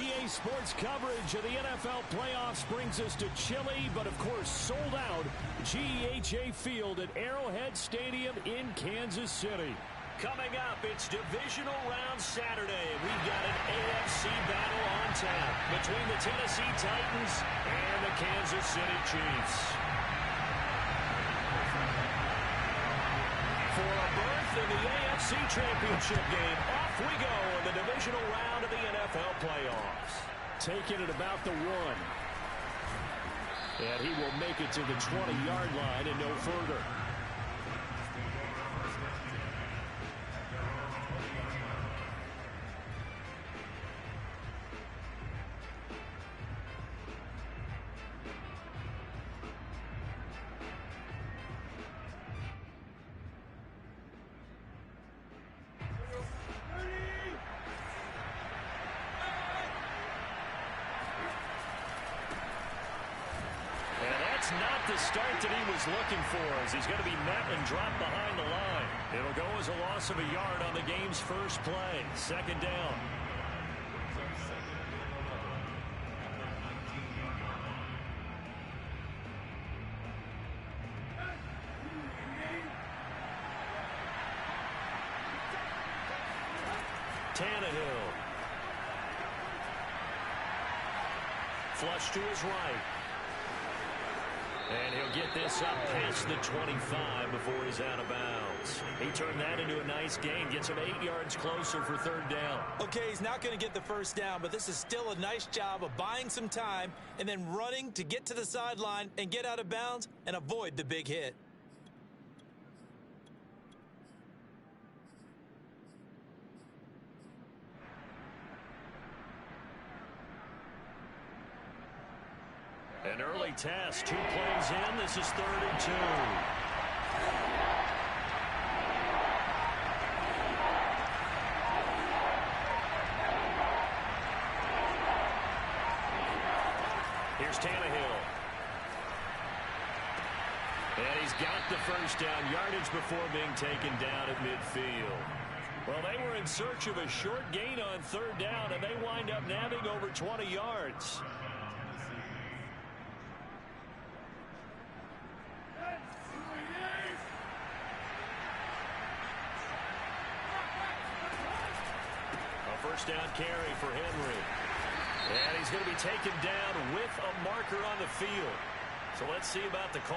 EA Sports coverage of the NFL playoffs brings us to chilly, but of course sold out GEHA Field at Arrowhead Stadium in Kansas City. Coming up, it's Divisional Round Saturday. We've got an AFC battle on tap between the Tennessee Titans and the Kansas City Chiefs. For a berth in the AFC Championship game, off we go in the divisional round of the NFL playoffs. Taking it about the 1. And he will make it to the 20-yard line and no further. Not the start that he was looking for, as he's going to be met and dropped behind the line. It'll go as a loss of a yard on the game's first play. Second down. Tannehill. Flush to his right. And he'll get this up past the 25 before he's out of bounds. He turned that into a nice gain, gets him 8 yards closer for third down. Okay, he's not going to get the first down, but this is still a nice job of buying some time and then running to get to the sideline and get out of bounds and avoid the big hit. An early test, 2 plays in. This is 3rd and 2. Here's Tannehill. And he's got the first down, yardage before being taken down at midfield. Well, they were in search of a short gain on 3rd down, and they wind up nabbing over 20 yards. First down carry for Henry. And he's going to be taken down with a marker on the field. So let's see about the call.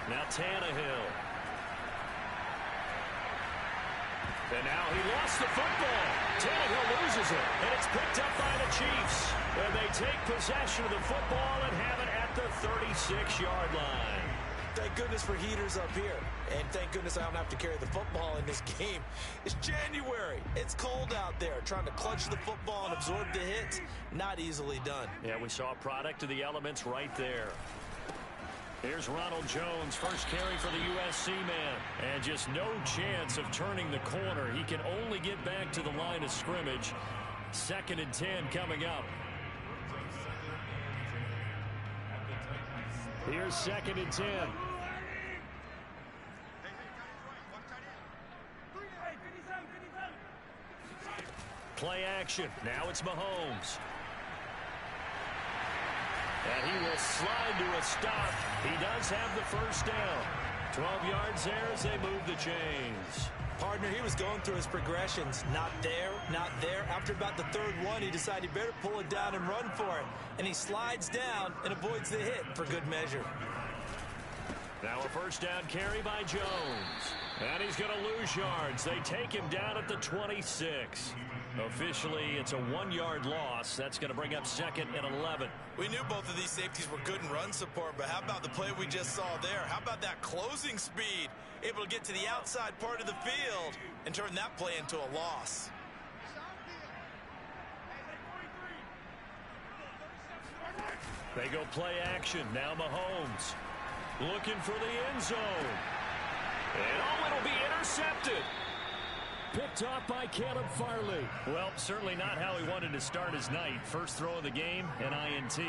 Now Tannehill. And now he lost the football. Tannehill loses it, and it's picked up by the Chiefs. And they take possession of the football and have it at the 36-yard line. Thank goodness for heaters up here. And thank goodness I don't have to carry the football in this game. It's January. It's cold out there. Trying to clutch the football and absorb the hits, not easily done. Yeah, we saw a product of the elements right there. Here's Ronald Jones, first carry for the USC man. And just no chance of turning the corner. He can only get back to the line of scrimmage. 2nd and 10 coming up. Here's 2nd and 10. Play action. Now it's Mahomes. And he will slide to a stop. He does have the first down. 12 yards there as they move the chains. Partner, he was going through his progressions. Not there, not there. After about the 3rd one, he decided he better pull it down and run for it. And he slides down and avoids the hit for good measure. Now a first down carry by Jones. And he's going to lose yards. They take him down at the 26. Officially, it's a 1-yard loss. That's going to bring up 2nd and 11. We knew both of these safeties were good in run support, but how about the play we just saw there? How about that closing speed? Able to get to the outside part of the field and turn that play into a loss. They go play action. Now Mahomes looking for the end zone. And it'll be intercepted. picked off by Caleb Farley. Well, certainly not how he wanted to start his night. First throw of the game, an INT.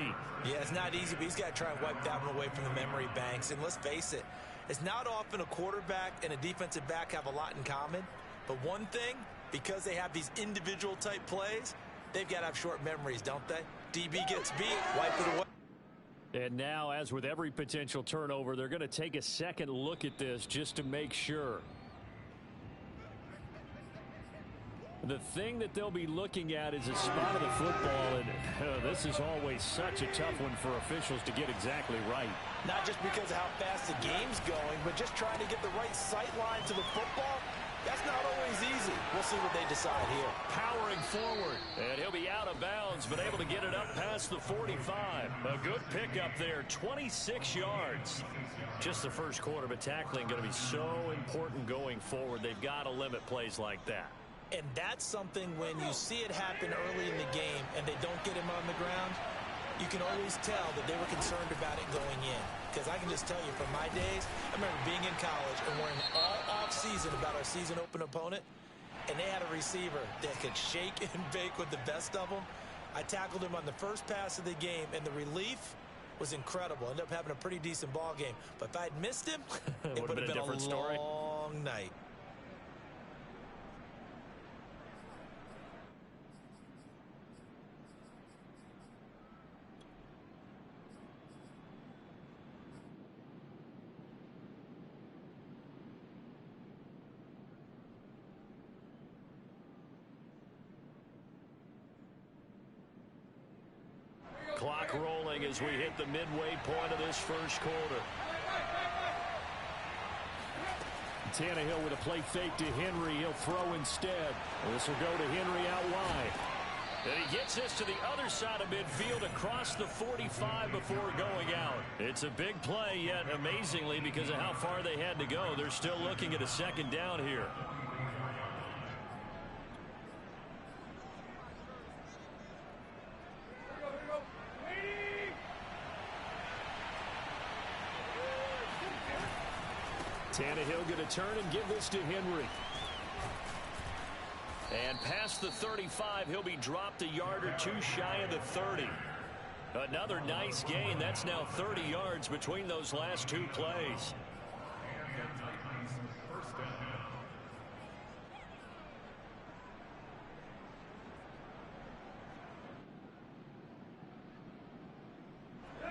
Yeah, it's not easy, but he's got to try and wipe that one away from the memory banks. And let's face it, it's not often a quarterback and a defensive back have a lot in common. But one thing, because they have these individual type plays, they've got to have short memories, don't they? DB gets beat, wipe it away. And now, as with every potential turnover, they're going to take a second look at this just to make sure. The thing that they'll be looking at is a spot of the football, and this is always such a tough one for officials to get exactly right. Not just because of how fast the game's going, but just trying to get the right sight line to the football. That's not always easy. We'll see what they decide here. Powering forward, and he'll be out of bounds, but able to get it up past the 45. A good pickup there, 26 yards. Just the first quarter, but tackling going to be so important going forward. They've got to limit plays like that. And that's something when you see it happen early in the game and they don't get him on the ground, you can always tell that they were concerned about it going in. Because I can just tell you, from my days, I remember being in college and worrying all off-season about our season open opponent, and they had a receiver that could shake and bake with the best of them. I tackled him on the first pass of the game, and the relief was incredible. Ended up having a pretty decent ball game. But if I had missed him, it would have been a different story. long night. Clock rolling as we hit the midway point of this first quarter. Tannehill with a play fake to Henry. He'll throw instead. This will go to Henry out wide. And he gets this to the other side of midfield across the 45 before going out. It's a big play, yet amazingly, because of how far they had to go, they're still looking at a second down here. Tannehill going to turn and give this to Henry. And past the 35, he'll be dropped a yard or two shy of the 30. Another nice gain. That's now 30 yards between those last two plays.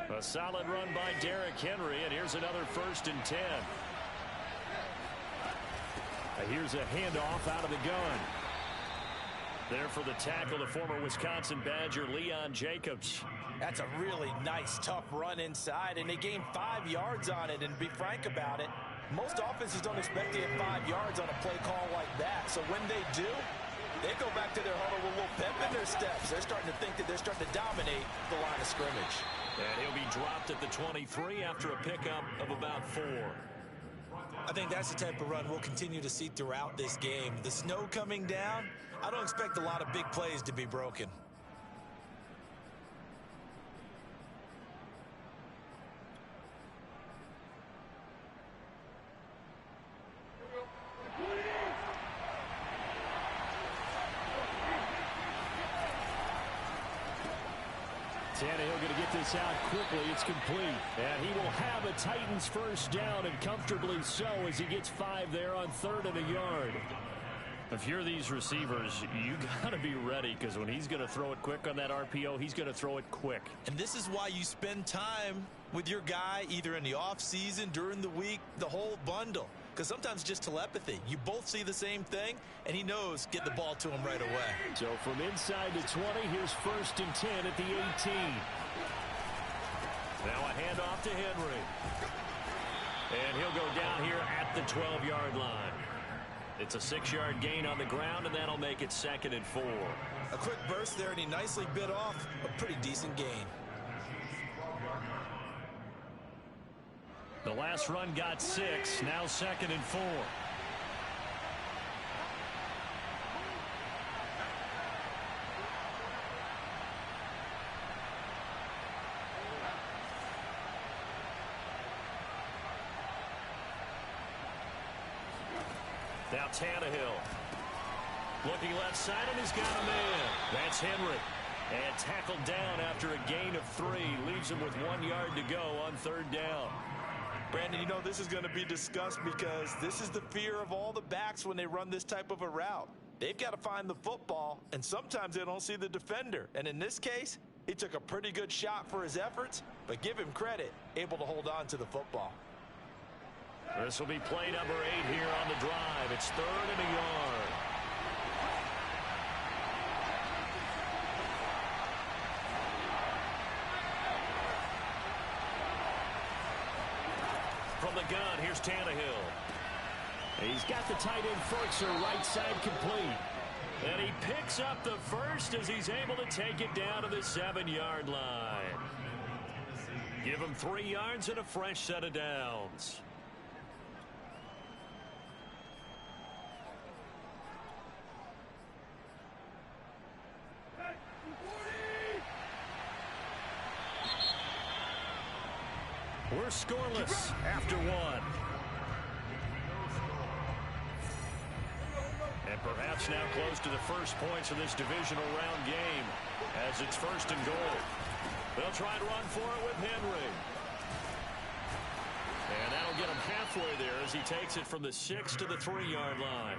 A solid run by Derrick Henry, and here's another 1st and 10. Here's a handoff out of the gun. There for the tackle, the former Wisconsin Badger, Leon Jacobs. That's a really nice, tough run inside, and they gained 5 yards on it. And to be frank about it, most offenses don't expect to get 5 yards on a play call like that. So when they do, they go back to their huddle with a little pep in their steps. They're starting to think that they're starting to dominate the line of scrimmage. And he'll be dropped at the 23 after a pickup of about 4. I think that's the type of run we'll continue to see throughout this game. The snow coming down, I don't expect a lot of big plays to be broken. Tannehill going to get this out quickly. It's complete. And he will have a Titans first down, and comfortably so, as he gets 5 there on 3rd and a yard. If you're these receivers, you got to be ready, because when he's going to throw it quick on that RPO, he's going to throw it quick. And this is why you spend time with your guy either in the offseason, during the week, the whole bundle. Because sometimes just telepathy. You both see the same thing, and he knows get the ball to him right away. So from inside the 20, here's 1st and 10 at the 18. Now a handoff to Henry. And he'll go down here at the 12-yard line. It's a 6-yard gain on the ground, and that'll make it 2nd and 4. A quick burst there, and he nicely bit off a pretty decent gain. The last run got 6, now 2nd and 4. Now Tannehill. Looking left side, and he's got a man. That's Henry. And tackled down after a gain of 3. Leaves him with 1 yard to go on 3rd down. Brandon, you know this is going to be discussed because this is the fear of all the backs when they run this type of a route. They've got to find the football, and sometimes they don't see the defender. And in this case, he took a pretty good shot for his efforts, but give him credit, able to hold on to the football. This will be play number 8 here on the drive. It's 3rd and a yard. From the gun, here's Tannehill. He's got the tight end Ferkser right side complete. And he picks up the first as he's able to take it down to the 7-yard line. Give him 3 yards and a fresh set of downs. We're scoreless after 1. And perhaps now close to the first points of this divisional round game as it's 1st and goal. They'll try to run for it with Henry. And that'll get him halfway there as he takes it from the 6 to the 3-yard line.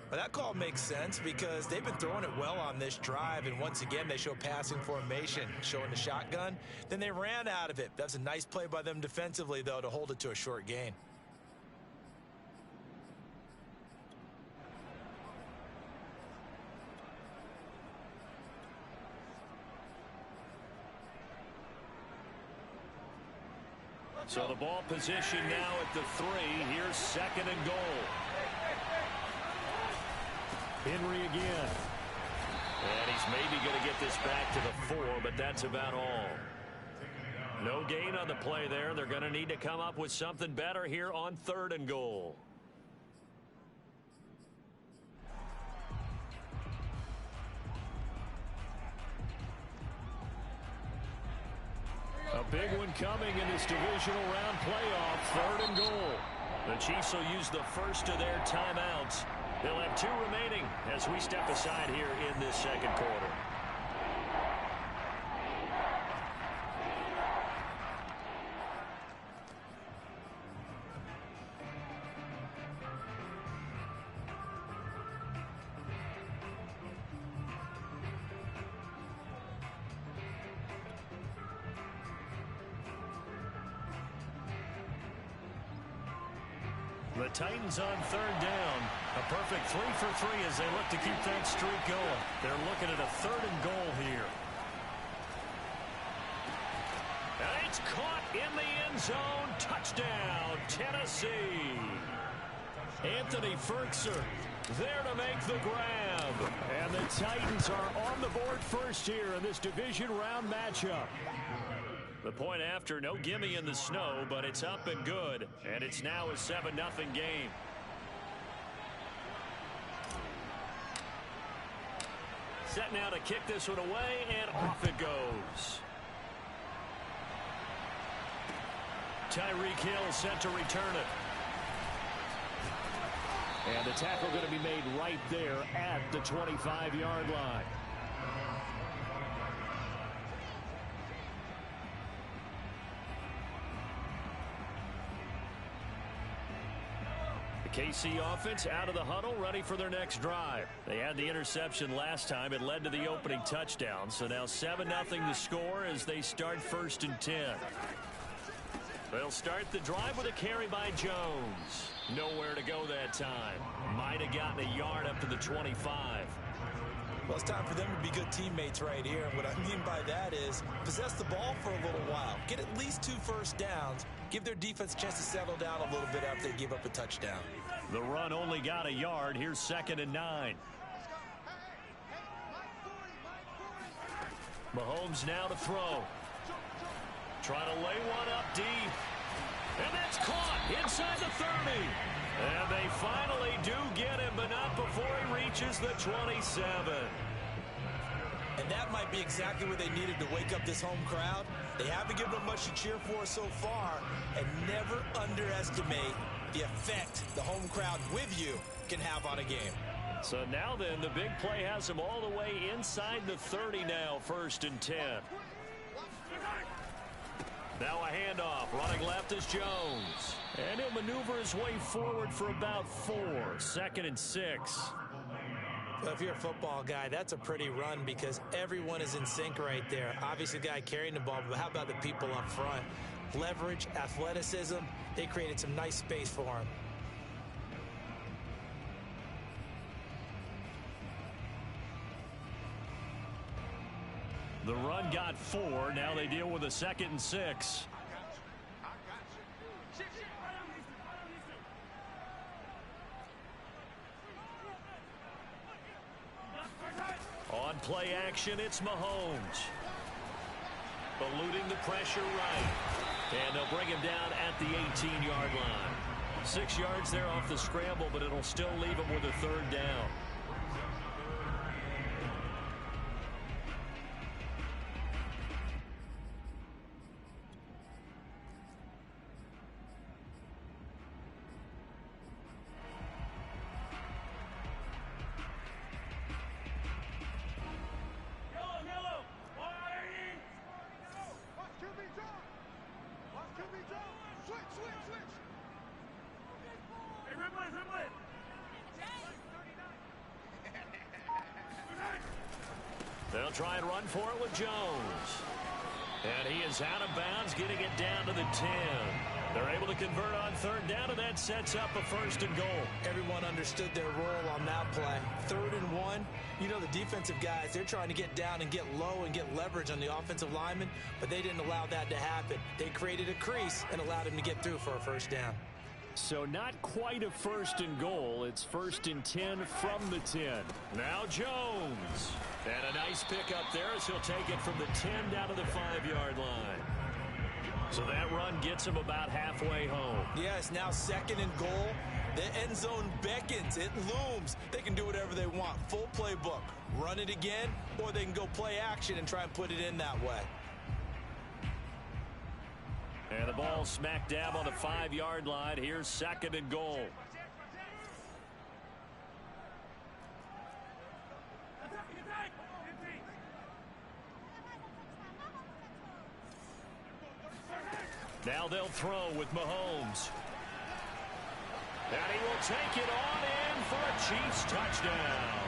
Well, that call makes sense because they've been throwing it well on this drive, and once again they show passing formation, showing the shotgun. Then they ran out of it. That's a nice play by them defensively, though, to hold it to a short gain. So the ball position now at the 3. Here's 2nd and goal. Henry again. And he's maybe going to get this back to the 4, but that's about all. No gain on the play there. They're going to need to come up with something better here on 3rd and goal. A big one coming in this divisional round playoff. 3rd and goal. The Chiefs will use the first of their timeouts. They'll have 2 remaining as we step aside here in this 2nd quarter. The Titans on 3rd down. A perfect 3 for 3 as they look to keep that streak going. They're looking at a 3rd and goal here. And it's caught in the end zone. Touchdown, Tennessee. Anthony Ferkser there to make the grab. And the Titans are on the board first here in this division round matchup. The point after, no gimme in the snow, but it's up and good. And it's now a 7-0 game. Set now to kick this one away, and off it goes. Tyreek Hill set to return it. And the tackle going to be made right there at the 25-yard line. KC offense out of the huddle, ready for their next drive. They had the interception last time. It led to the opening touchdown. So now 7-0 the score as they start 1st and 10. They'll start the drive with a carry by Jones. Nowhere to go that time. Might have gotten a yard up to the 25. Well, it's time for them to be good teammates right here. And what I mean by that is possess the ball for a little while. Get at least 2 first downs. Give their defense a chance to settle down a little bit after they give up a touchdown. The run only got a yard. Here's 2nd and 9. Mahomes now to throw. Try to lay one up deep. And that's caught inside the 30. And they finally do get him, but not before he reaches the 27. And that might be exactly what they needed to wake up this home crowd. They haven't given them much to cheer for so far, and never underestimate the effect the home crowd with you can have on a game. So now then, the big play has him all the way inside the 30 now, 1st and 10. Now a handoff. Running left is Jones. And he'll maneuver his way forward for about 4. 2nd and 6. Well, if you're a football guy, that's a pretty run because everyone is in sync right there. Obviously, the guy carrying the ball, but how about the people up front? Leverage, athleticism, they created some nice space for him. The run got 4. Now they deal with a 2nd and 6. On play action, it's Mahomes. Eluding the pressure right. And they'll bring him down at the 18-yard line. 6 yards there off the scramble, but it'll still leave him with a 3rd down. They'll try and run for it with Jones. And he is out of bounds, getting it down to the 10. They're able to convert on 3rd down, and that sets up a 1st and goal. Everyone understood their role on that play. 3rd and 1. You know, the defensive guys, they're trying to get down and get low and get leverage on the offensive lineman, but they didn't allow that to happen. They created a crease and allowed him to get through for a 1st down. So not quite a 1st and goal. It's 1st and 10 from the 10. Now Jones. And a nice pick up there as he'll take it from the 10 down to the 5-yard line. So that run gets him about halfway home. Yes, now 2nd and goal. The end zone beckons. It looms. They can do whatever they want. Full playbook. Run it again, or they can go play action and try and put it in that way. And the ball smack dab on the 5-yard line. Here's 2nd and goal. Now they'll throw with Mahomes. And he will take it on in for a Chiefs touchdown.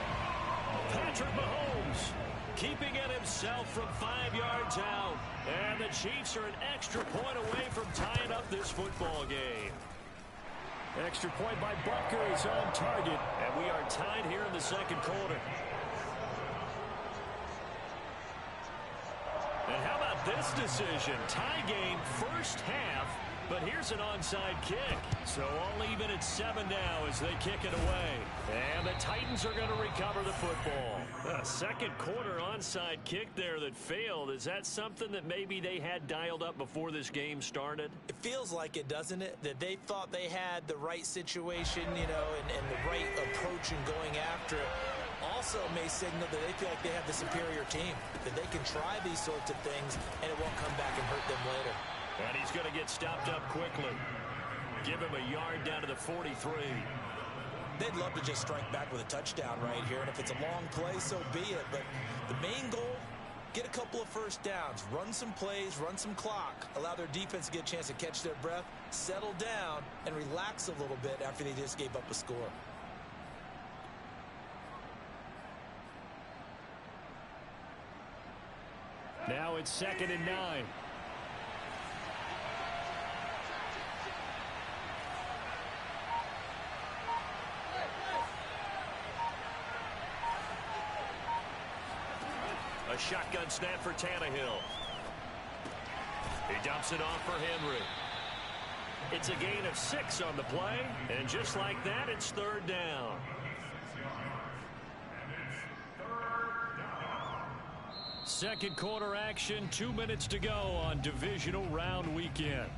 Patrick Mahomes keeping it himself from 5 yards out. And the Chiefs are an extra point away from tying up this football game. Extra point by Butker is on target. And we are tied here in the 2nd quarter. And how about this decision? Tie game 1st half, but here's an onside kick. So all even at 7 now as they kick it away. And the Titans are going to recover the football. A 2nd quarter onside kick there that failed. Is that something that maybe they had dialed up before this game started? It feels like it, doesn't it? That they thought they had the right situation, you know, and the right approach in going after it. Also may signal that they feel like they have the superior team, that they can try these sorts of things and it won't come back and hurt them later. And he's going to get stopped up quickly. Give him a yard down to the 43. They'd love to just strike back with a touchdown right here, and if it's a long play, so be it. But the main goal, get a couple of 1st downs, run some plays, run some clock, allow their defense to get a chance to catch their breath, settle down, and relax a little bit after they just gave up a score. Now it's 2nd and 9. A shotgun snap for Tannehill. He dumps it off for Henry. It's a gain of 6 on the play, and just like that, it's 3rd down. Second quarter action, 2 minutes to go on divisional round weekend.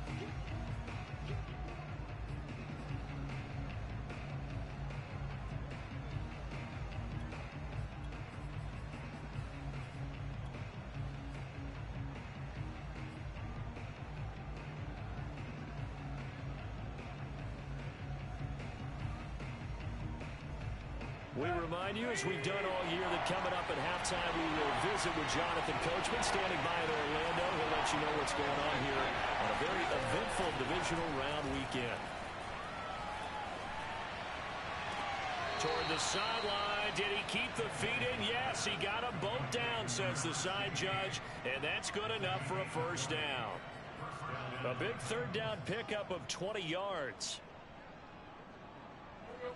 We remind you, as we've done all year, that coming up at halftime, we will visit with Jonathan Coachman standing by in Orlando. He'll let you know what's going on here on a very eventful divisional round weekend. Toward the sideline. Did he keep the feet in? Yes, he got them both down, says the side judge, and that's good enough for a first down. A big third down pickup of 20 yards.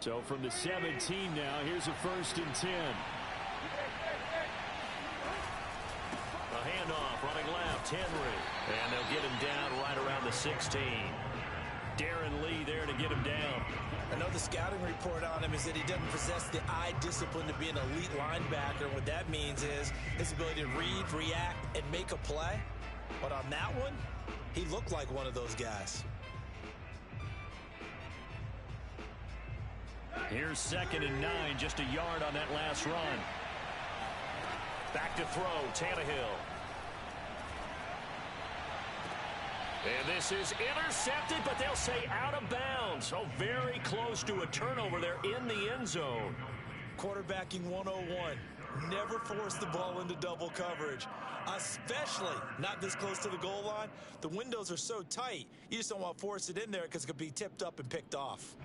So from the 17 now, here's a 1st and 10. A handoff, running left, Henry. And they'll get him down right around the 16. Darren Lee there to get him down. I know the scouting report on him is that he doesn't possess the eye discipline to be an elite linebacker. What that means is his ability to read, react, and make a play. But on that one, he looked like one of those guys. Here's 2nd and 9, just a yard on that last run. Back to throw, Tannehill. And this is intercepted, but they'll say out of bounds. Oh, very close to a turnover there in the end zone. Quarterbacking 101. Never force the ball into double coverage, especially not this close to the goal line. The windows are so tight, you just don't want to force it in there because it could be tipped up and picked off.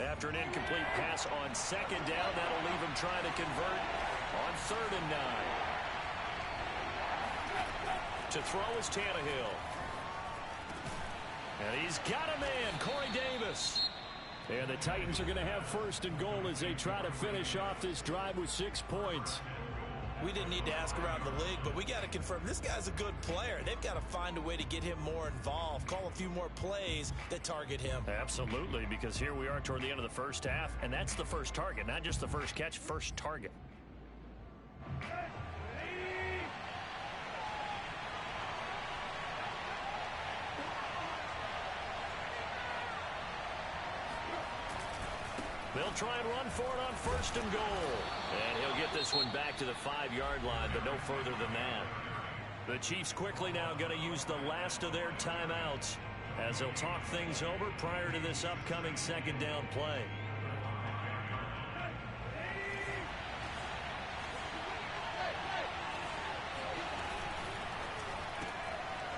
After an incomplete pass on 2nd down, that'll leave him trying to convert on 3rd and 9. To throw is Tannehill. And he's got him in, Corey Davis. And the Titans are going to have 1st and goal as they try to finish off this drive with 6 points. We didn't need to ask around the league, but we got to confirm this guy's a good player. They've got to find a way to get him more involved, call a few more plays that target him. Absolutely, because here we are toward the end of the first half, and that's the first target, not just the first catch, first target. They'll try and run for it on 1st and goal. And he'll get this one back to the 5-yard line, but no further than that. The Chiefs quickly now going to use the last of their timeouts as they'll talk things over prior to this upcoming 2nd down play.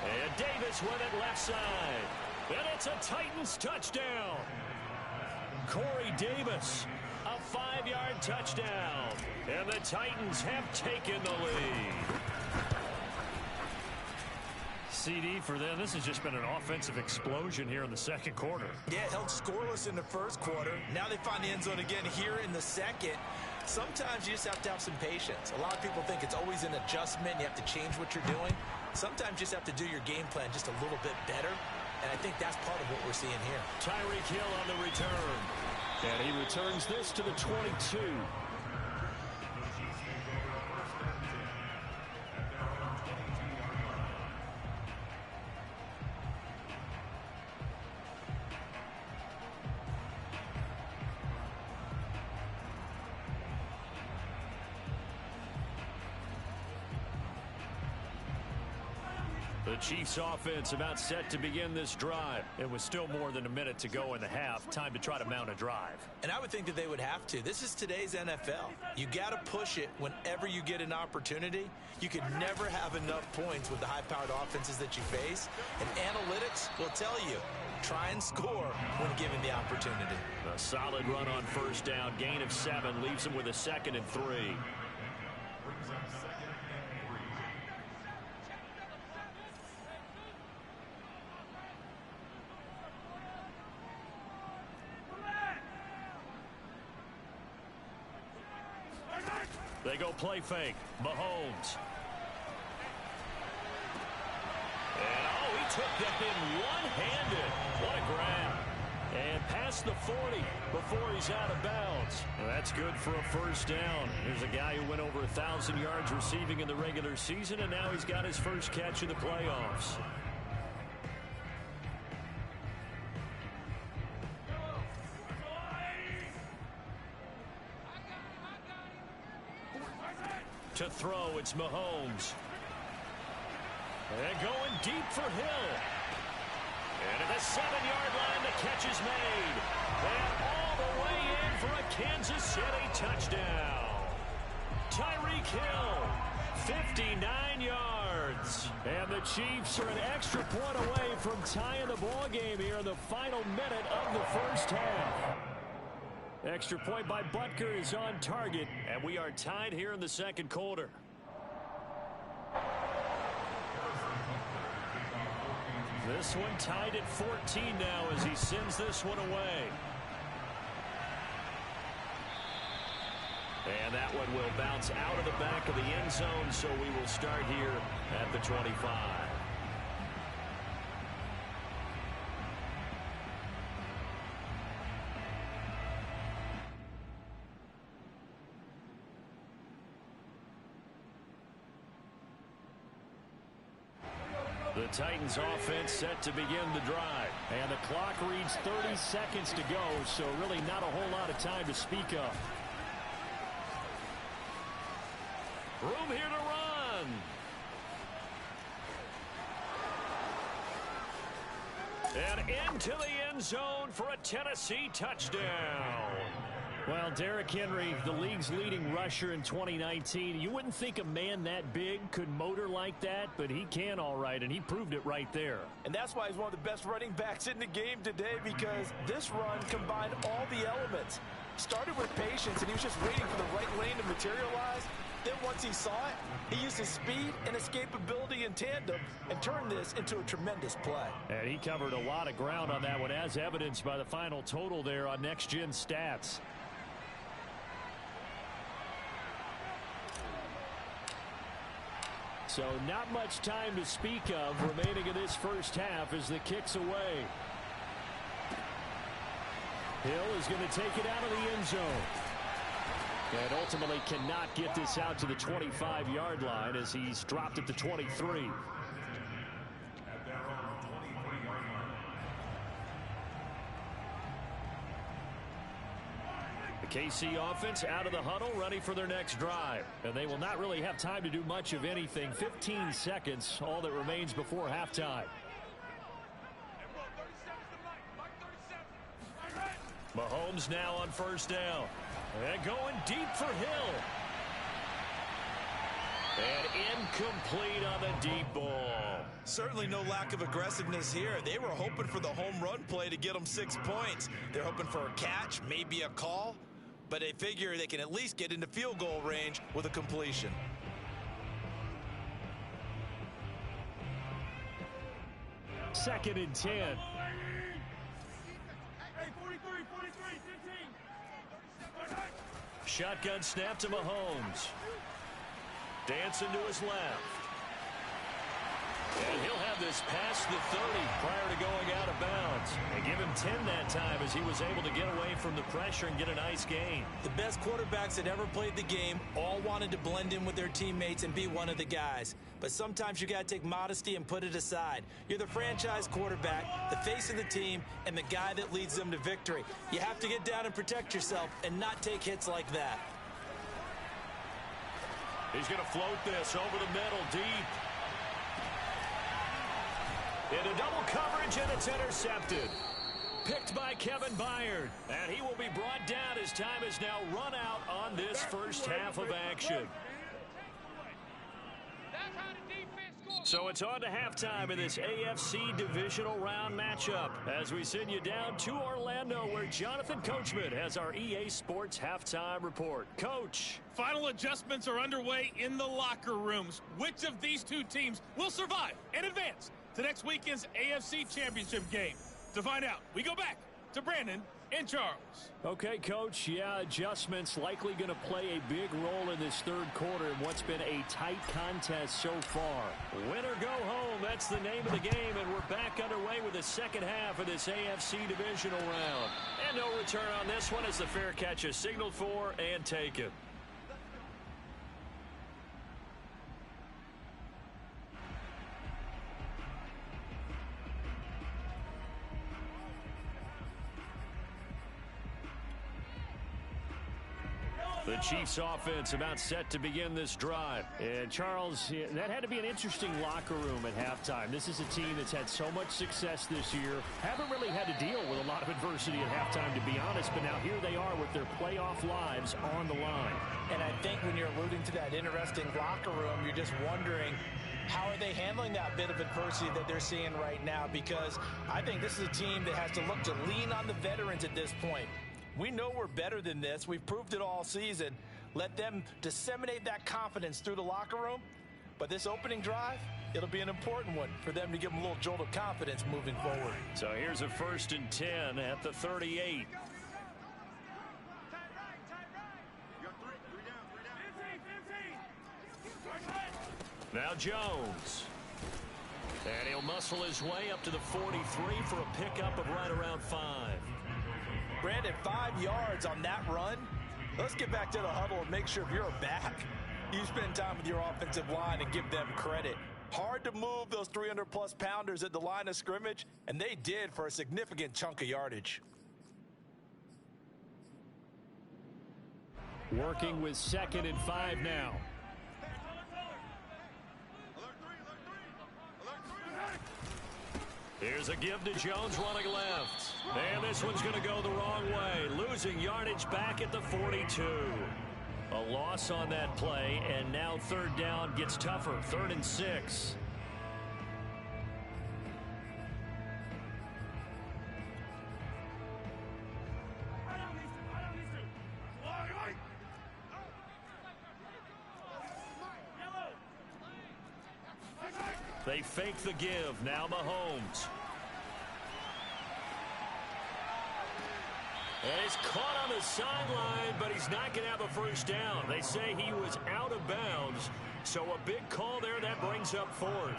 And Davis with it left side. And it's a Titans touchdown. Corey Davis, a 5-yard touchdown. And the Titans have taken the lead. CD for them. This has just been an offensive explosion here in the 2nd quarter. Yeah, held scoreless in the 1st quarter. Now they find the end zone again here in the 2nd. Sometimes you just have to have some patience. A lot of people think it's always an adjustment. You have to change what you're doing. Sometimes you just have to do your game plan just a little bit better. And I think that's part of what we're seeing here. Tyreek Hill on the return. And he returns this to the 22. The Chiefs offense about set to begin this drive. It was still more than a minute to go in the half. Time to try to mount a drive. And I would think that they would have to. This is today's NFL. You got to push it whenever you get an opportunity. You can never have enough points with the high-powered offenses that you face. And analytics will tell you, try and score when given the opportunity. A solid run on 1st down. Gain of 7 leaves him with a 2nd and 3. They go play fake. Mahomes. And, oh, he took that in one-handed. What a grab. And past the 40 before he's out of bounds. Well, that's good for a 1st down. Here's a guy who went over 1,000 yards receiving in the regular season, and now he's got his first catch in the playoffs. To throw, it's Mahomes. And going deep for Hill. And at the 7-yard line, the catch is made. And all the way in for a Kansas City touchdown. Tyreek Hill, 59 yards. And the Chiefs are an extra point away from tying the ball game here in the final minute of the first half. Extra point by Butker is on target, and we are tied here in the second quarter. This one tied at 14 now as he sends this one away. And that one will bounce out of the back of the end zone, so we will start here at the 25. The Titans offense set to begin the drive. And the clock reads 30 seconds to go, so really not a whole lot of time to speak of. Room here to run. And into the end zone for a Tennessee touchdown. Well, Derrick Henry, the league's leading rusher in 2019. You wouldn't think a man that big could motor like that, but he can all right, and he proved it right there. And that's why he's one of the best running backs in the game today, because this run combined all the elements. Started with patience, and he was just waiting for the right lane to materialize. Then once he saw it, he used his speed and escapability in tandem and turned this into a tremendous play. And he covered a lot of ground on that one, as evidenced by the final total there on Next Gen Stats. So not much time to speak of remaining in this first half as the kick's away. Hill is going to take it out of the end zone. And ultimately cannot get this out to the 25-yard line as he's dropped at the 23. The KC offense out of the huddle, ready for their next drive. And they will not really have time to do much of anything. 15 seconds, all that remains before halftime. Mahomes now on first down. And going deep for Hill. And incomplete on the deep ball. Certainly no lack of aggressiveness here. They were hoping for the home run play to get them 6 points. They're hoping for a catch, maybe a call. But they figure they can at least get into field goal range with a completion. Second and 10. Hey, 43, 15. Shotgun snap to Mahomes. Dancing to his left. And he'll have this past the 30 prior to going out of bounds. And give him 10 that time as he was able to get away from the pressure and get a nice gain. The best quarterbacks that ever played the game all wanted to blend in with their teammates and be one of the guys. But sometimes you got to take modesty and put it aside. You're the franchise quarterback, the face of the team, and the guy that leads them to victory. You have to get down and protect yourself and not take hits like that. He's going to float this over the middle, deep. Into double coverage, and it's intercepted. Picked by Kevin Byard. And he will be brought down as time is now run out on this first half of action. So it's on to halftime in this AFC divisional round matchup as we send you down to Orlando where Jonathan Coachman has our EA Sports halftime report. Coach. Final adjustments are underway in the locker rooms. Which of these two teams will survive and advance to next weekend's AFC Championship game? To find out, we go back to Brandon and Charles. Okay, Coach. Yeah, adjustments likely going to play a big role in this third quarter in what's been a tight contest so far. Win or go home, that's the name of the game, and we're back underway with the second half of this AFC divisional round. And no return on this one as the fair catch is signaled for and taken. The Chiefs offense about set to begin this drive. And Charles, that had to be an interesting locker room at halftime. This is a team that's had so much success this year. Haven't really had to deal with a lot of adversity at halftime, to be honest. But now here they are with their playoff lives on the line. And I think when you're alluding to that interesting locker room, you're just wondering, how are they handling that bit of adversity that they're seeing right now? Because I think this is a team that has to look to lean on the veterans at this point. We know we're better than this. We've proved it all season. Let them disseminate that confidence through the locker room. But this opening drive, it'll be an important one for them to give them a little jolt of confidence moving forward. So here's a 1st and 10 at the 38. Now Jones. And he'll muscle his way up to the 43 for a pickup of right around 5. Brandon, 5 yards on that run. Let's get back to the huddle and make sure if you're a back, you spend time with your offensive line and give them credit. Hard to move those 300-plus pounders at the line of scrimmage, and they did for a significant chunk of yardage. Working with 2nd and 5 now. Here's a give to Jones running left. And this one's going to go the wrong way. Losing yardage back at the 42. A loss on that play, and now 3rd down gets tougher. 3rd and 6. They fake the give. Now Mahomes. And he's caught on the sideline, but he's not going to have a 1st down. They say he was out of bounds. So a big call there. That brings up 4th.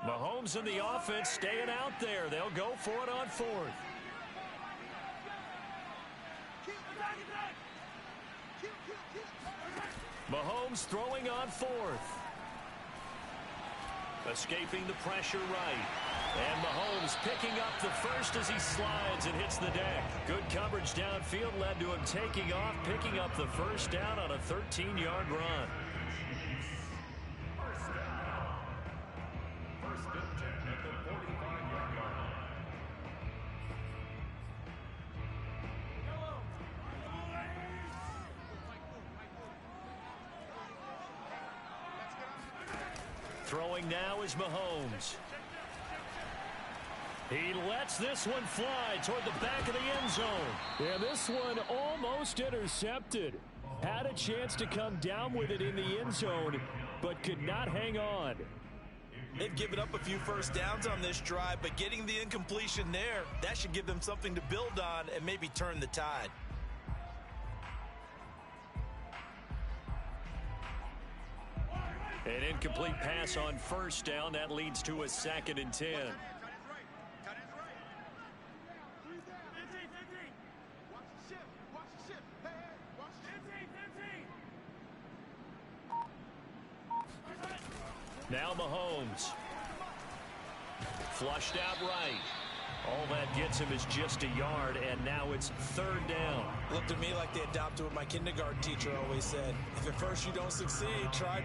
Mahomes and the offense staying out there. They'll go for it on 4th. Mahomes throwing on 4th. Escaping the pressure right. And Mahomes picking up the 1st as he slides and hits the deck. Good coverage downfield led to him taking off, picking up the 1st down on a 13-yard run. Throwing now is Mahomes. He lets this one fly toward the back of the end zone. And this one almost intercepted. Had a chance to come down with it in the end zone, but could not hang on. They've given up a few 1st downs on this drive, but getting the incompletion there, that should give them something to build on and maybe turn the tide. An incomplete pass on 1st down. That leads to a 2nd and 10. Now Mahomes. Flushed out right. All that gets him is just a yard, and now it's 3rd down. Looked to me like they adopted what my kindergarten teacher always said. If at first you don't succeed, try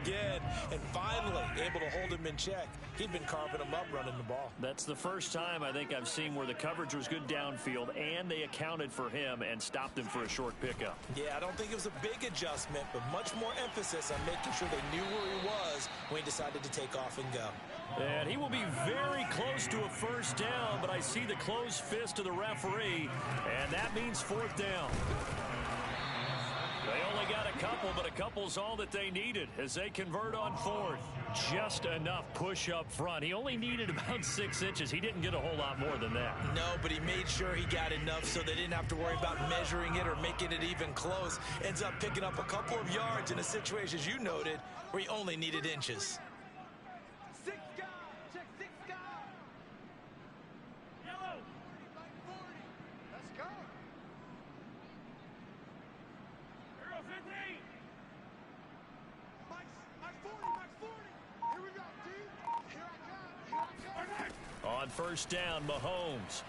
again. And finally, able to hold him in check. He'd been carving him up running the ball. That's the first time I think I've seen where the coverage was good downfield, and they accounted for him and stopped him for a short pickup. Yeah, I don't think it was a big adjustment, but much more emphasis on making sure they knew where he was when he decided to take off and go. And he will be very close to a 1st down, but I see the closed fist of the referee, and that means 4th down. They only got a couple, but a couple's all that they needed as they convert on 4th. Just enough push up front. He only needed about 6 inches. He didn't get a whole lot more than that. No, but he made sure he got enough so they didn't have to worry about measuring it or making it even close. Ends up picking up a couple of yards in a situation, as you noted, where he only needed inches. On first down, Mahomes.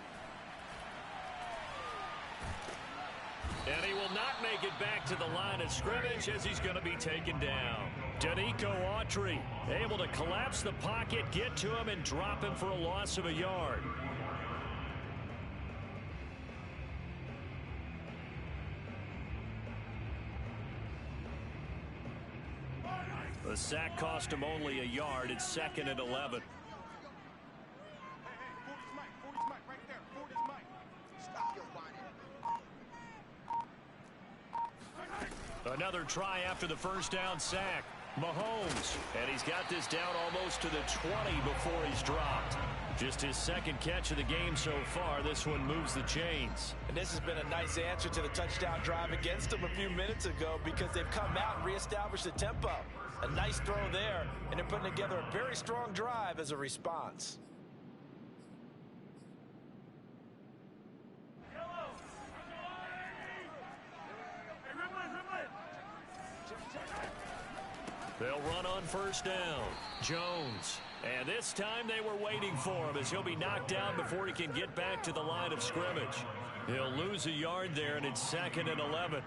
And he will not make it back to the line of scrimmage as he's going to be taken down. Danico Autry able to collapse the pocket, get to him, and drop him for a loss of a yard. The sack cost him only a yard. It's 2nd and 11. Another try after the first down sack. Mahomes, and he's got this down almost to the 20 before he's dropped. Just his second catch of the game so far. This one moves the chains. And this has been a nice answer to the touchdown drive against them a few minutes ago because they've come out and reestablished the tempo. A nice throw there, and they're putting together a very strong drive as a response. They'll run on first down. Jones. And this time they were waiting for him as he'll be knocked down before he can get back to the line of scrimmage. He'll lose a yard there, and it's 2nd and 11. At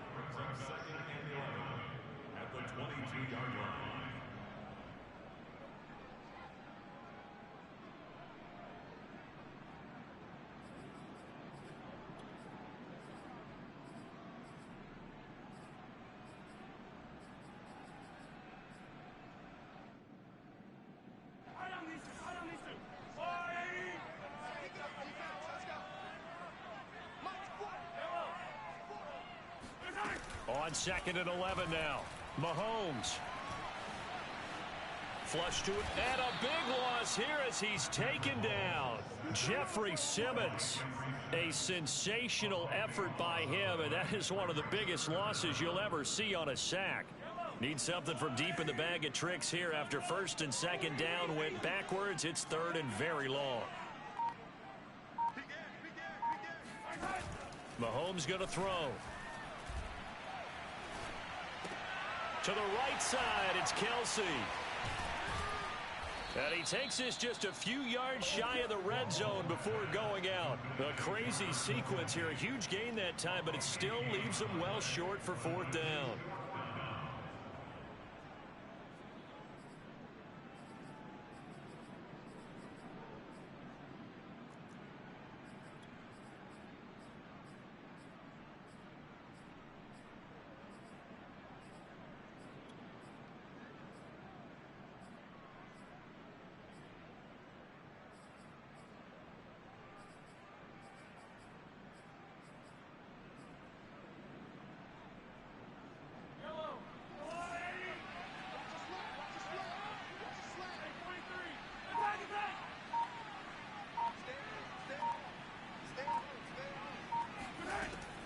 the 22-yard line. On 2nd and 11 now. Mahomes. Flush to it. And a big loss here as he's taken down. Jeffrey Simmons. A sensational effort by him, and that is one of the biggest losses you'll ever see on a sack. Need something from deep in the bag of tricks here after first and second down went backwards. It's 3rd and very long. Mahomes going to throw. To the right side, it's Kelsey. And he takes this just a few yards shy of the red zone before going out. A crazy sequence here. A huge gain that time, but it still leaves him well short for 4th down.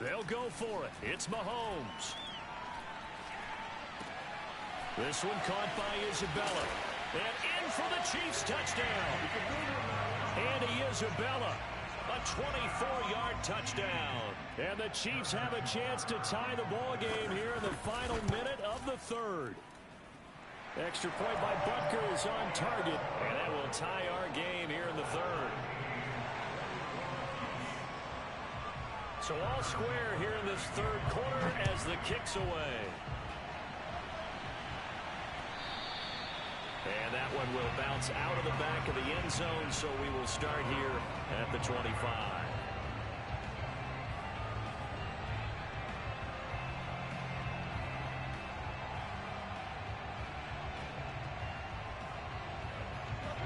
They'll go for it. It's Mahomes. This one caught by Isabella. And in for the Chiefs touchdown. Andy Isabella. A 24-yard touchdown. And the Chiefs have a chance to tie the ball game here in the final minute of the 3rd. Extra point by Butker is on target. And that will tie our game here in the 3rd. So all square here in this 3rd quarter as the kick's away. And that one will bounce out of the back of the end zone, so we will start here at the 25.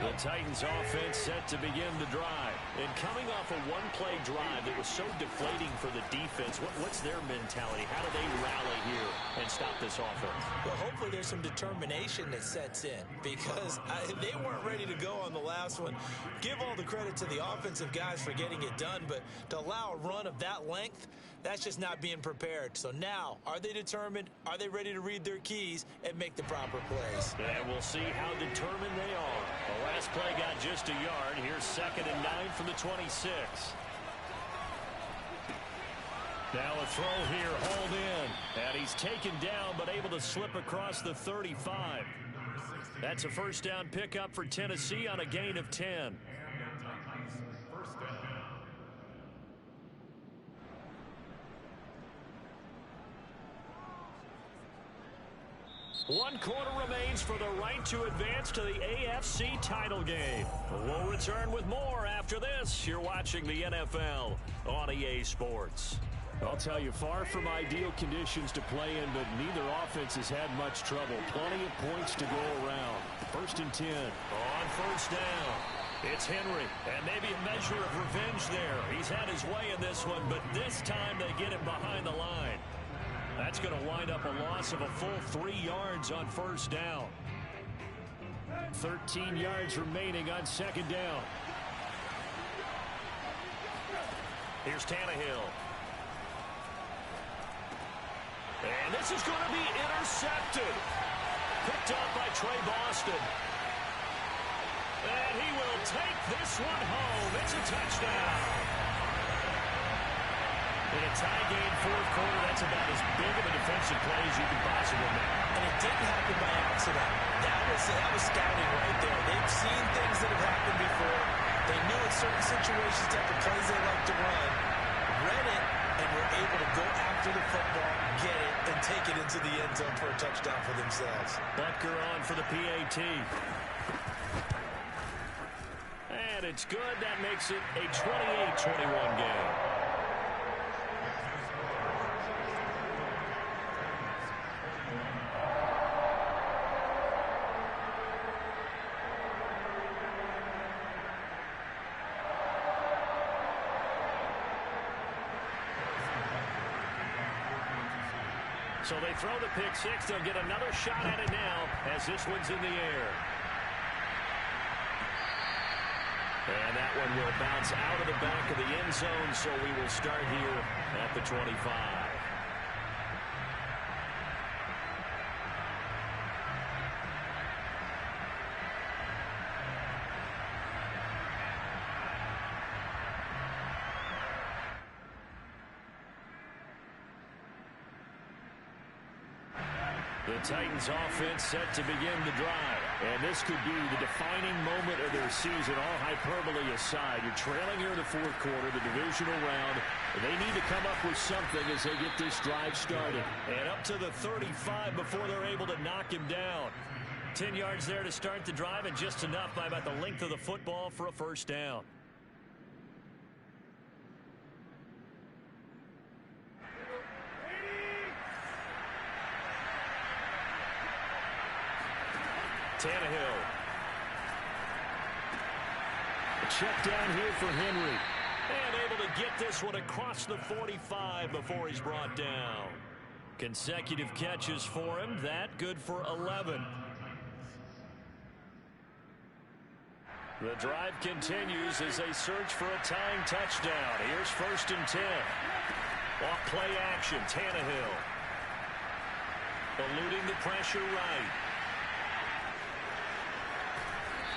The Titans offense set to begin the drive. And coming off a one-play drive that was so deflating for the defense, what's their mentality? How do they rally here and stop this offense? Well, hopefully there's some determination that sets in because they weren't ready to go on the last one. Give all the credit to the offensive guys for getting it done, but to allow a run of that length, that's just not being prepared. So now, are they determined? Are they ready to read their keys and make the proper plays? And we'll see how determined they are. The last play got just a yard. Here's 2nd and 9 from the 26. Now a throw here, hauled in. And he's taken down, but able to slip across the 35. That's a first down pickup for Tennessee on a gain of 10. 1 quarter remains for the right to advance to the AFC title game. We'll return with more after this. You're watching the NFL on EA Sports. I'll tell you, far from ideal conditions to play in, but neither offense has had much trouble. Plenty of points to go around. 1st and 10. On 1st down, it's Henry, and maybe a measure of revenge there. He's had his way in this one, but this time they get him behind the line. That's going to wind up a loss of a full 3 yards on 1st down. 13 yards remaining on 2nd down. Here's Tannehill. And this is going to be intercepted. Picked up by Trey Boston. And he will take this one home. It's a touchdown. In a tie game, 4th quarter, that's about as big of a defensive play as you can possibly make. And it didn't happen by accident. That was scouting right there. They've seen things that have happened before. They knew in certain situations type of plays they like to run, read it, and were able to go after the football, get it, and take it into the end zone for a touchdown for themselves. Butker on for the PAT. And it's good. That makes it a 28-21 game. So they throw the pick six. They'll get another shot at it now as this one's in the air. And that one will bounce out of the back of the end zone, so we will start here at the 25. The Titans offense set to begin the drive. And this could be the defining moment of their season, all hyperbole aside. You're trailing here in the 4th quarter, the divisional round. They need to come up with something as they get this drive started. And up to the 35 before they're able to knock him down. 10 yards there to start the drive, and just enough by about the length of the football for a 1st down. Tannehill. A check down here for Henry. And able to get this one across the 45 before he's brought down. Consecutive catches for him. That good for 11. The drive continues as they search for a tying touchdown. Here's 1st and 10. Off play action. Tannehill. Eluding the pressure right.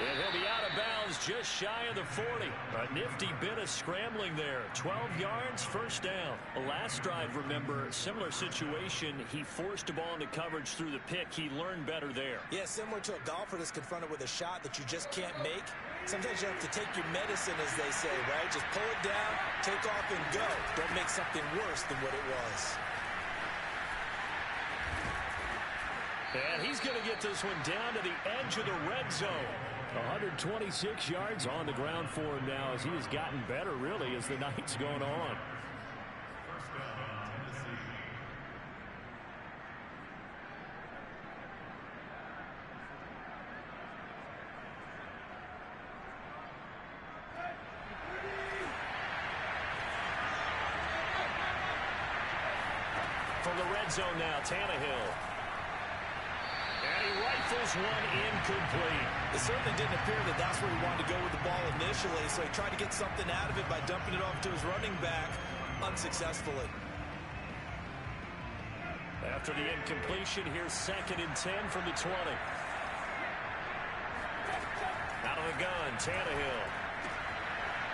And he'll be out of bounds just shy of the 40. A nifty bit of scrambling there. 12 yards, 1st down. Last drive, remember, similar situation. He forced a ball into coverage through the pick. He learned better there. Yeah, similar to a golfer that's confronted with a shot that you just can't make. Sometimes you have to take your medicine, as they say, right? Just pull it down, take off, and go. Don't make something worse than what it was. And he's going to get this one down to the edge of the red zone. 126 yards on the ground for him now as he has gotten better, really, as the night's going on. From the red zone now, Tannehill. And he rifles one incomplete. It certainly didn't appear that that's where he wanted to go with the ball initially, so he tried to get something out of it by dumping it off to his running back unsuccessfully. After the incompletion, here's 2nd and 10 from the 20. Out of the gun, Tannehill.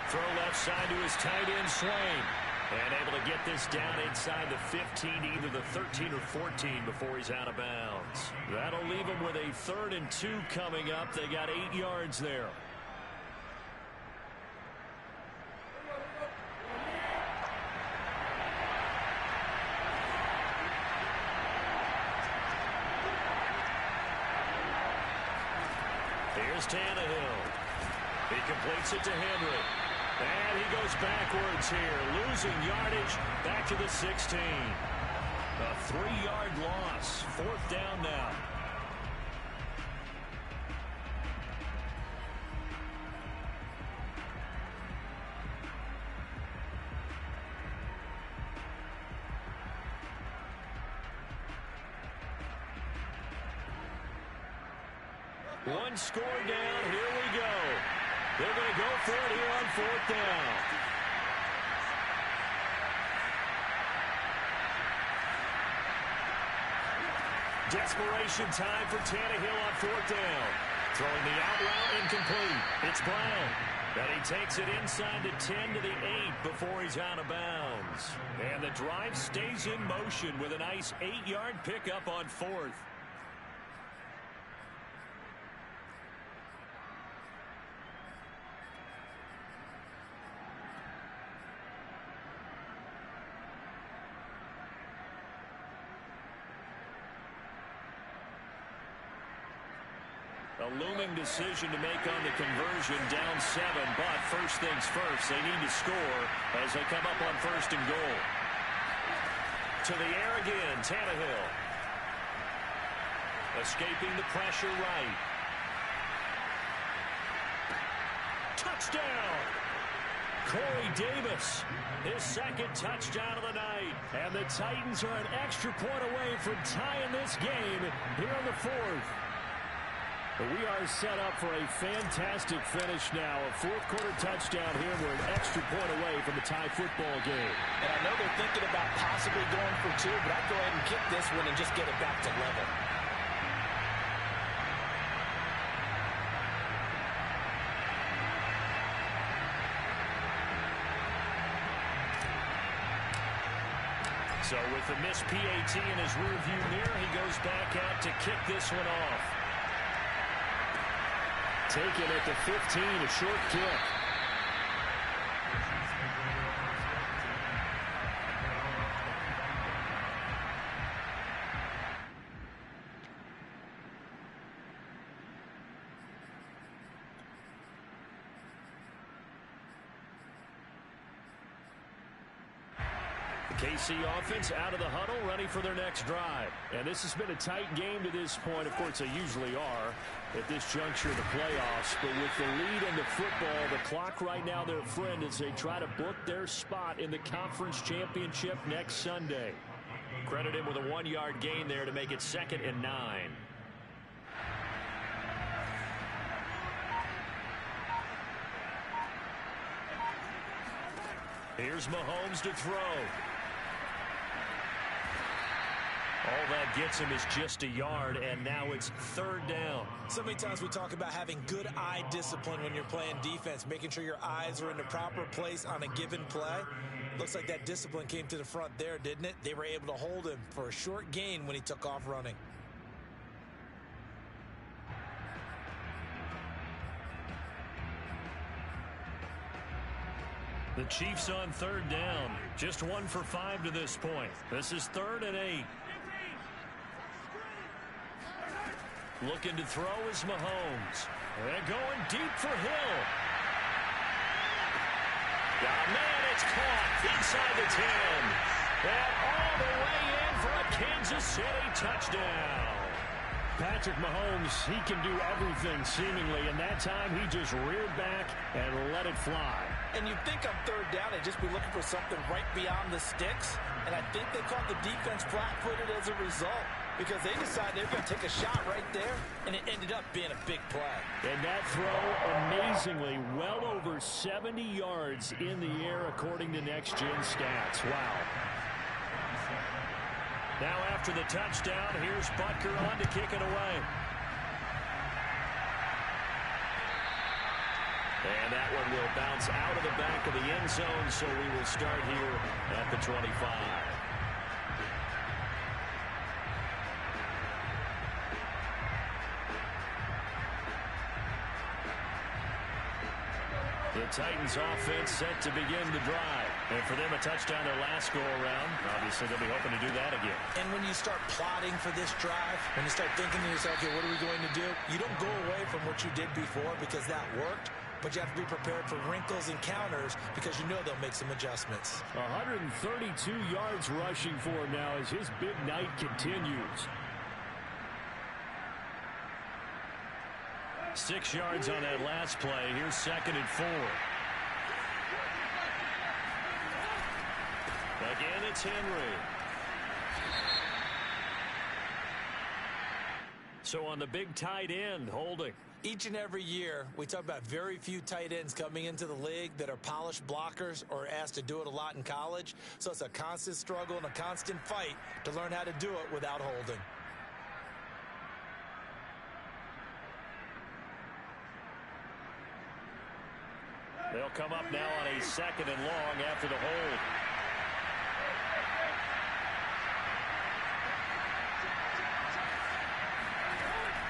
Throw left side to his tight end, Swain. And able to get this down inside the 15, either the 13 or 14 before he's out of bounds. That'll leave him with a 3rd and 2 coming up. They got 8 yards there. is Tannehill. He completes it to Henry. And he goes backwards here, losing yardage back to the 16. A 3-yard loss. 4th down now. One score down. Here we go. They're going to go for it here on 4th down. Desperation time for Tannehill on 4th down. Throwing the out route incomplete. It's Brown. And he takes it inside the 10 to the 8 before he's out of bounds. And the drive stays in motion with a nice 8-yard pickup on 4th. A looming decision to make on the conversion, down 7, but first things first, they need to score as they come up on 1st and goal. To the air again, Tannehill. Escaping the pressure right. Touchdown! Corey Davis, his 2nd touchdown of the night. And the Titans are an extra point away from tying this game here on the 4th. But we are set up for a fantastic finish now. A 4th-quarter touchdown here. We're an extra point away from a tie football game. And I know they're thinking about possibly going for 2, but I'd go ahead and kick this one and just get it back to level. So with the missed PAT in his rearview mirror, he goes back out to kick this one off. Taken at the 15, a short kick. KC offense out of the huddle, ready for their next drive. And this has been a tight game to this point. Of course, they usually are at this juncture of the playoffs. But with the lead in the football, the clock right now their friend as they try to book their spot in the conference championship next Sunday. Credit him with a 1-yard gain there to make it 2nd and 9. Here's Mahomes to throw. All that gets him is just a yard, and now it's 3rd down. So many times we talk about having good eye discipline when you're playing defense, making sure your eyes are in the proper place on a given play. Looks like that discipline came to the front there, didn't it? They were able to hold him for a short gain when he took off running. The Chiefs on 3rd down. Just 1 for 5 to this point. This is 3rd and 8. Looking to throw is Mahomes. And going deep for Hill. Oh, man, it's caught inside the 10. And all the way in for a Kansas City touchdown. Patrick Mahomes, he can do everything seemingly, and that time he just reared back and let it fly. And you'd think on 3rd down they'd just be looking for something right beyond the sticks, and I think they caught the defense flat-footed as a result because they decided they were going to take a shot right there, and it ended up being a big play. And that throw, amazingly, well over 70 yards in the air according to Next Gen Stats. Wow. Now after the touchdown, here's Butker on to kick it away. And that one will bounce out of the back of the end zone, so we will start here at the 25. The Titans offense set to begin the drive. And for them, a touchdown their last go-around. Obviously, they'll be hoping to do that again. And when you start plotting for this drive, when you start thinking to yourself, okay, what are we going to do? You don't go away from what you did before because that worked, but you have to be prepared for wrinkles and counters because you know they'll make some adjustments. 132 yards rushing for him now as his big night continues. 6 yards on that last play. Here's 2nd and 4. Again, it's Henry. So on the big tight end, holding. Each and every year, we talk about very few tight ends coming into the league that are polished blockers or asked to do it a lot in college. So it's a constant struggle and a constant fight to learn how to do it without holding. They'll come up now on a 2nd and long after the hold.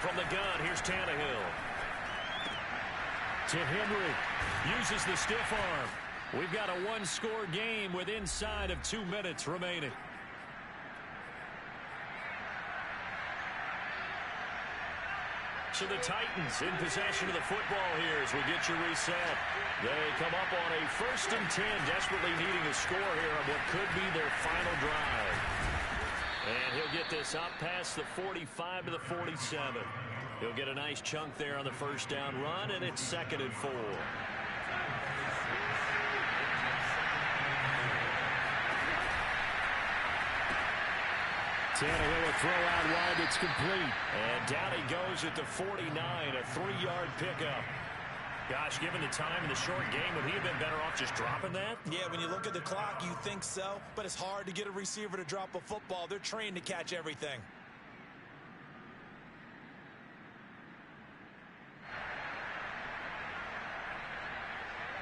From the gun, here's Tannehill. To Henry. Uses the stiff arm. We've got a one-score game with inside of 2 minutes remaining. So the Titans in possession of the football here as we get you reset. They come up on a 1st and 10, desperately needing a score here on what could be their final drive. And he'll get this up past the 45 to the 47. He'll get a nice chunk there on the 1st down run, and it's 2nd and 4. Tannehill, a throw out wide, it's complete. And down he goes at the 49, a 3-yard pickup. Gosh, given the time in the short game, would he have been better off just dropping that? Yeah, when you look at the clock, you think so, but it's hard to get a receiver to drop a football. They're trained to catch everything.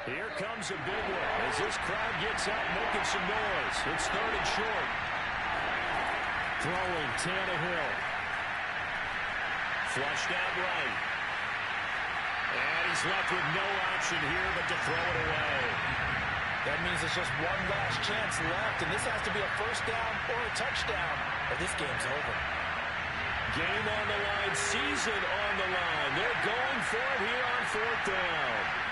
Here comes a big one as this crowd gets out making some noise. It's 3rd and short. Throwing, Tannehill. Flushed out right. And he's left with no option here but to throw it away. That means it's just one last chance left, and this has to be a 1st down or a touchdown, or this game's over. Game on the line, season on the line. They're going for it here on 4th down.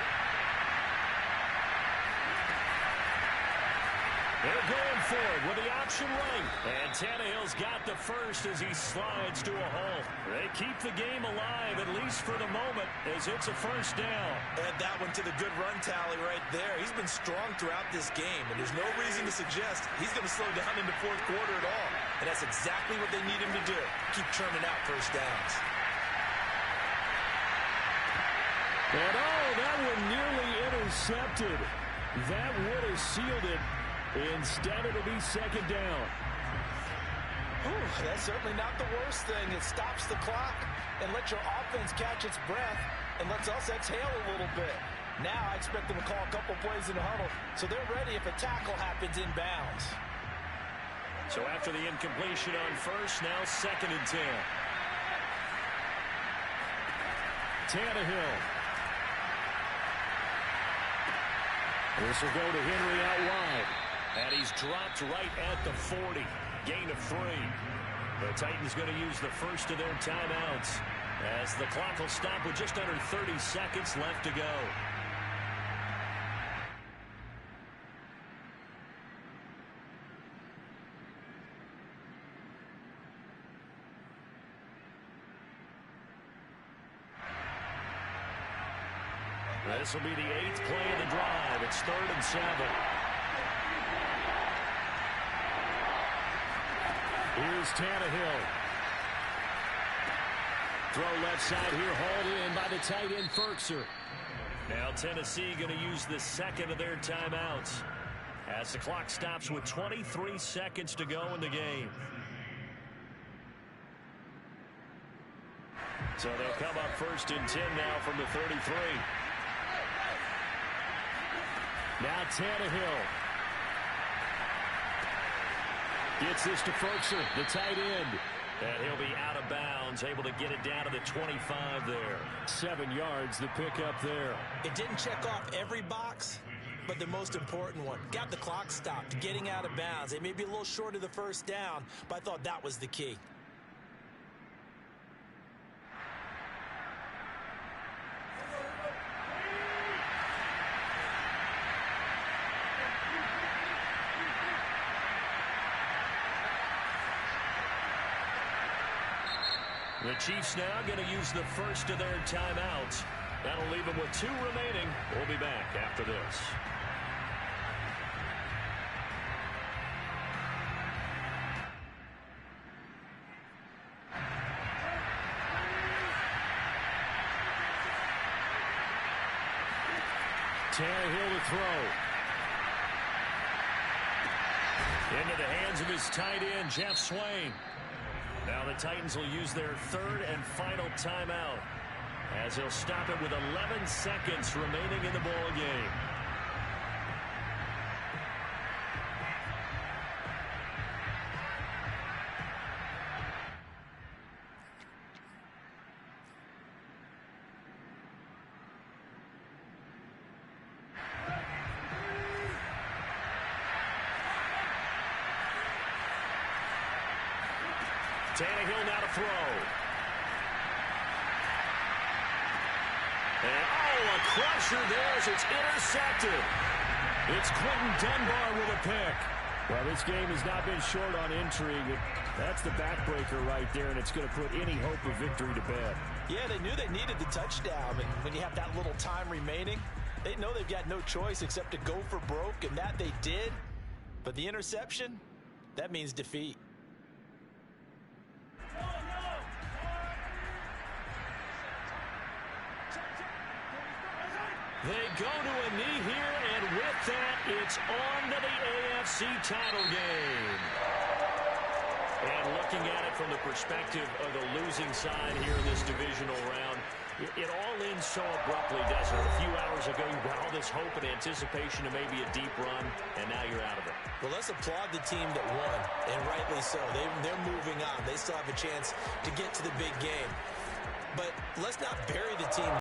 They're going for it with the option right. And Tannehill's got the first as he slides to a halt. They keep the game alive, at least for the moment, as it's a 1st down. Add that one to the good run tally right there. He's been strong throughout this game, and there's no reason to suggest he's going to slow down in the 4th quarter at all. And that's exactly what they need him to do. Keep churning out 1st downs. And oh, that one nearly intercepted. That would have sealed it. Instead, it'll be 2nd down. Ooh, that's certainly not the worst thing. It stops the clock and lets your offense catch its breath and lets us exhale a little bit. Now I expect them to call a couple plays in the huddle, so they're ready if a tackle happens inbounds. So after the incompletion on 1st, now 2nd and 10. Tannehill. This will go to Henry out wide. And he's dropped right at the 40. Gain of 3. The Titans going to use the first of their timeouts as the clock will stop with just under 30 seconds left to go. This will be the 8th play of the drive. It's 3rd and 7. Here's Tannehill. Throw left side here, hauled in by the tight end, Ferkser. Now Tennessee going to use the 2nd of their timeouts as the clock stops with 23 seconds to go in the game. So they'll come up 1st and 10 now from the 33. Now Tannehill. Gets this to Ferkser, the tight end. And he'll be out of bounds, able to get it down to the 25 there. 7 yards, the pickup there. It didn't check off every box, but the most important one. Got the clock stopped, getting out of bounds. They may be a little short of the first down, but I thought that was the key. The Chiefs now going to use the first of their timeouts. That'll leave them with 2 remaining. We'll be back after this. Tannehill to throw. Into the hands of his tight end, Jeff Swain. Now the Titans will use their 3rd and final timeout as they'll stop it with 11 seconds remaining in the ball game. Tannehill now to throw. And, a crusher there as it's intercepted. It's Quentin Dunbar with a pick. Well, this game has not been short on intrigue. That's the backbreaker right there, and it's going to put any hope of victory to bed. Yeah, they knew they needed the touchdown, and when you have that little time remaining, they know they've got no choice except to go for broke, and that they did. But the interception, that means defeat. They go to a knee here, and with that, it's on to the AFC title game. And looking at it from the perspective of the losing side here in this divisional round, it all ends so abruptly, doesn't it? A few hours ago, you got all this hope and anticipation of maybe a deep run, and now you're out of it. Well, let's applaud the team that won, and rightly so. They're moving on. They still have a chance to get to the big game. But let's not bury the team